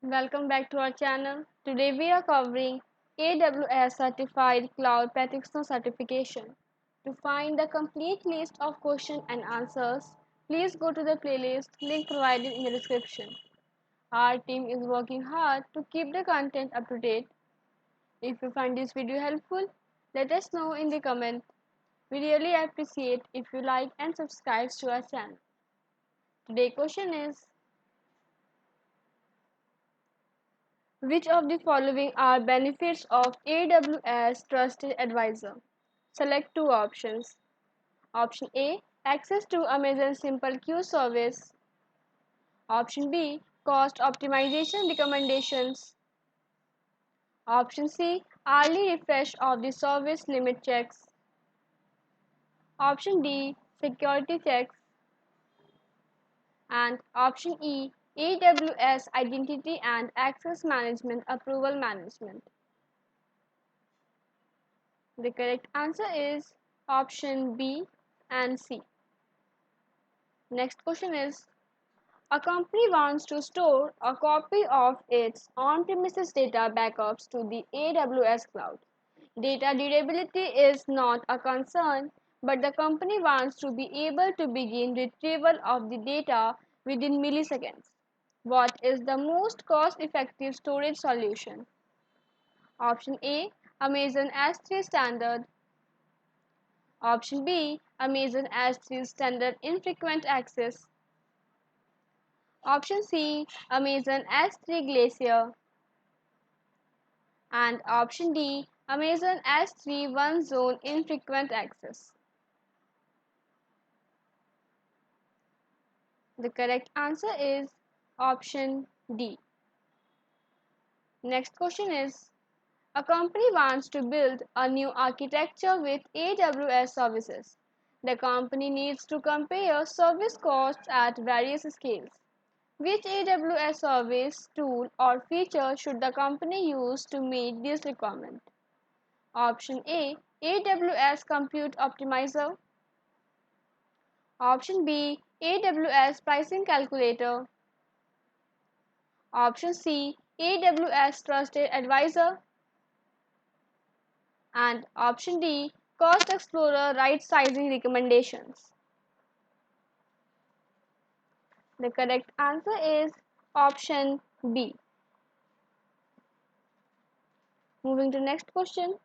Welcome back to our channel. Today we are covering AWS Certified Cloud Practitioner Certification. To find the complete list of questions and answers, please go to the playlist link provided in the description. Our team is working hard to keep the content up to date. If you find this video helpful, let us know in the comment. We really appreciate if you like and subscribe to our channel. Today's question is, which of the following are benefits of AWS Trusted Advisor? Select two options. Option A, access to Amazon Simple Queue service. Option B, cost optimization recommendations. Option C, hourly refresh of the service limit checks. Option D, security checks. And option E, AWS identity and access management approval management. The correct answer is option B and C. Next question is, a company wants to store a copy of its on-premises data backups to the AWS cloud. Data durability is not a concern, but the company wants to be able to begin retrieval of the data within milliseconds. What is the most cost-effective storage solution? Option A, Amazon S3 standard. Option B, Amazon S3 standard infrequent access. Option C, Amazon S3 Glacier. And option D, Amazon S3 one zone infrequent access. The correct answer is option D. Next question is, a company wants to build a new architecture with AWS services. The company needs to compare service costs at various scales. Which AWS service, tool, or feature should the company use to meet this requirement? Option A, AWS Compute Optimizer. Option B, AWS Pricing Calculator. Option C, AWS Trusted Advisor. And option D, Cost Explorer Right Sizing Recommendations. The correct answer is option B. Moving to next question.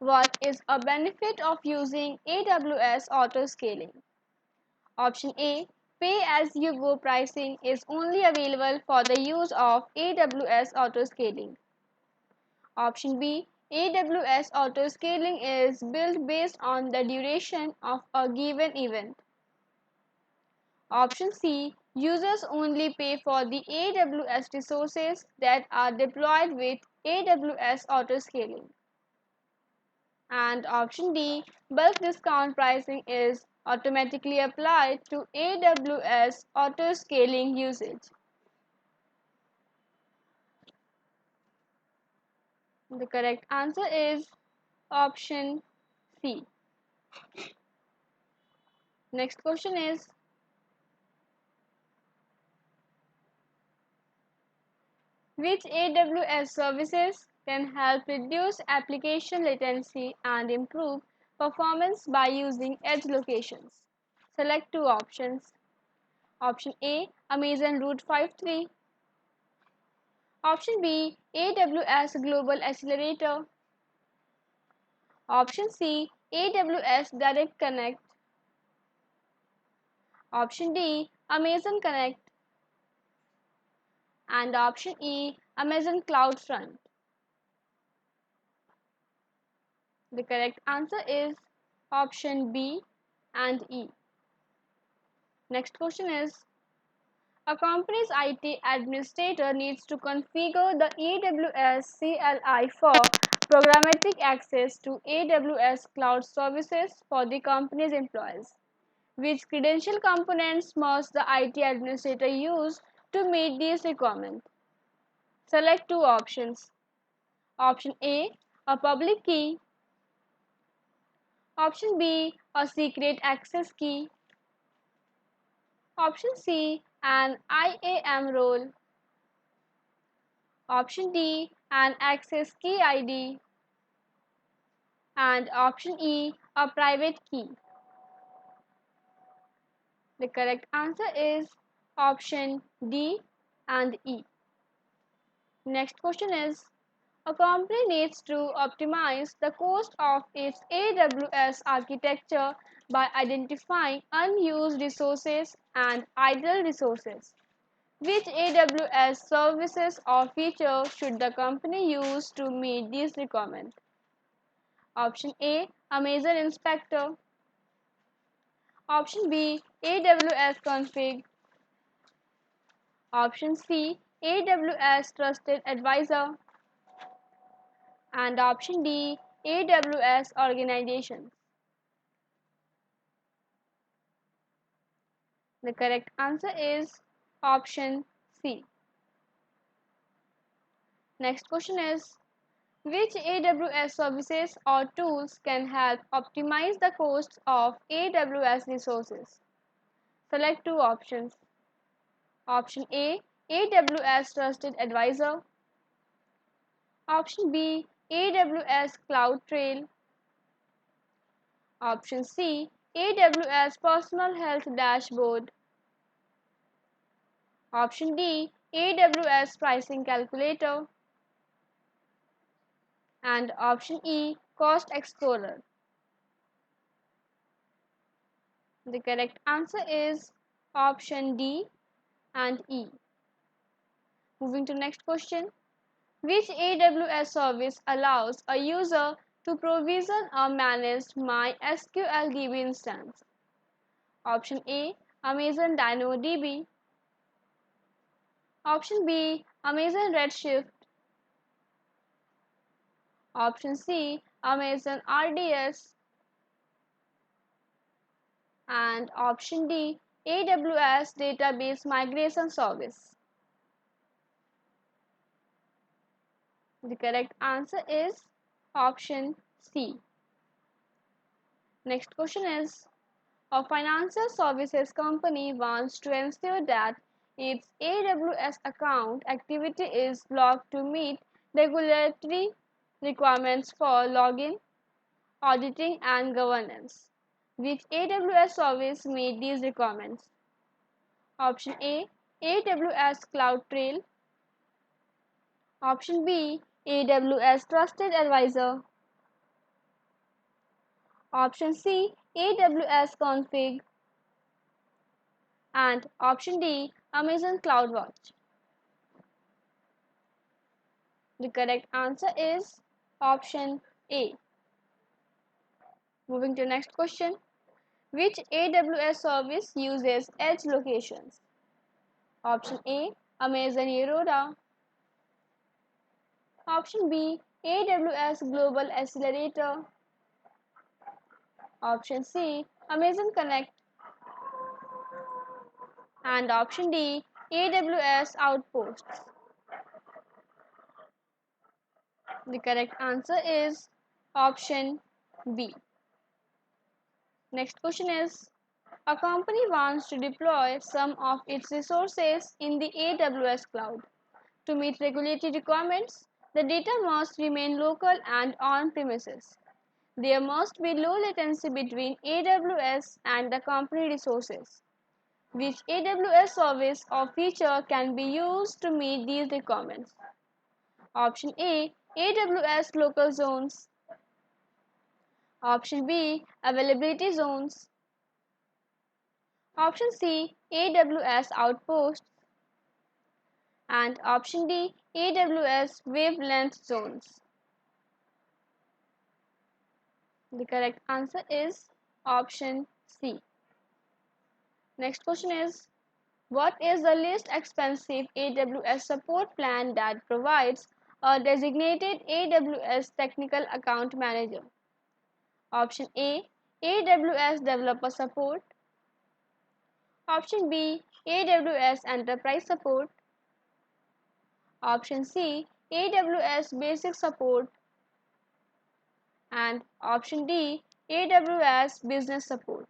What is a benefit of using AWS auto scaling? Option A, pay-as-you-go pricing is only available for the use of AWS auto scaling. Option B, AWS auto scaling is built based on the duration of a given event. Option C, users only pay for the AWS resources that are deployed with AWS auto scaling. And option D, bulk discount pricing is automatically applied to AWS auto scaling usage. The correct answer is option C. Next question is, which AWS services can help reduce application latency and improve performance by using edge locations? Select two options. Option A, Amazon Route 53. Option B, AWS Global Accelerator. Option C, AWS Direct Connect. Option D, Amazon Connect. And option E, Amazon CloudFront. The correct answer is option B and E. Next question is, a company's IT administrator needs to configure the AWS CLI for programmatic access to AWS cloud services for the company's employees. Which credential components must the IT administrator use to meet these requirements? Select two options. Option A, a public key. Option B, a secret access key. Option C, an IAM role. Option D, an access key ID. And option E, a private key. The correct answer is option D and E. Next question is, a company needs to optimize the cost of its AWS architecture by identifying unused resources and idle resources. Which AWS services or features should the company use to meet these requirements? Option A, Amazon Inspector. Option B, AWS Config. Option C, AWS Trusted Advisor. And option D, AWS Organizations. The correct answer is option C. Next question is, which AWS services or tools can help optimize the costs of AWS resources? Select two options. Option A, AWS Trusted Advisor. Option B, AWS CloudTrail. Option C, AWS Personal Health Dashboard. Option D, AWS Pricing Calculator. And option E, Cost Explorer. The correct answer is option D and E. Moving to next question. Which AWS service allows a user to provision a managed MySQL DB instance? Option A, Amazon DynamoDB. Option B, Amazon Redshift. Option C, Amazon RDS. And option D, AWS Database Migration Service. The correct answer is option C. Next question is, a financial services company wants to ensure that its AWS account activity is logged to meet regulatory requirements for login, auditing, and governance. Which AWS service meet these requirements? Option A, AWS CloudTrail. Option B, AWS Trusted Advisor. Option C, AWS Config. And option D, Amazon CloudWatch. The correct answer is option A. Moving to next question. Which AWS service uses edge locations? Option A, Amazon Aurora. Option B, AWS Global Accelerator. Option C, Amazon Connect. And option D, AWS Outposts. The correct answer is option B. Next question is, a company wants to deploy some of its resources in the AWS cloud. To meet regulatory requirements, the data must remain local and on-premises. There must be low latency between AWS and the company resources. Which AWS service or feature can be used to meet these requirements? Option A, AWS Local Zones. Option B, Availability Zones. Option C, AWS Outposts. And option D, AWS Wavelength Zones. The correct answer is option C. Next question is, what is the least expensive AWS support plan that provides a designated AWS Technical Account Manager? Option A, AWS Developer Support. Option B, AWS Enterprise Support. Option C, AWS Basic Support. And option D, AWS Business Support.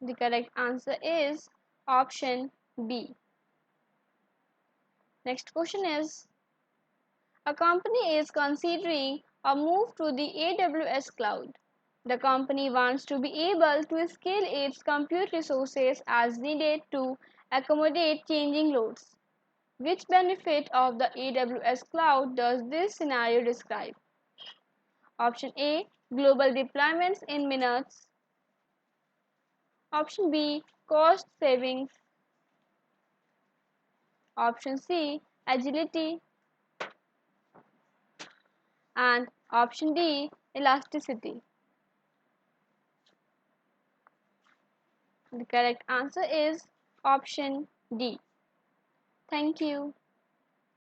The correct answer is option B. Next question is, a company is considering a move to the AWS cloud. The company wants to be able to scale its compute resources as needed to accommodate changing loads. Which benefit of the AWS cloud does this scenario describe? Option A, global deployments in minutes. Option B, cost savings. Option C, agility. And option D, elasticity. The correct answer is option D. Thank you.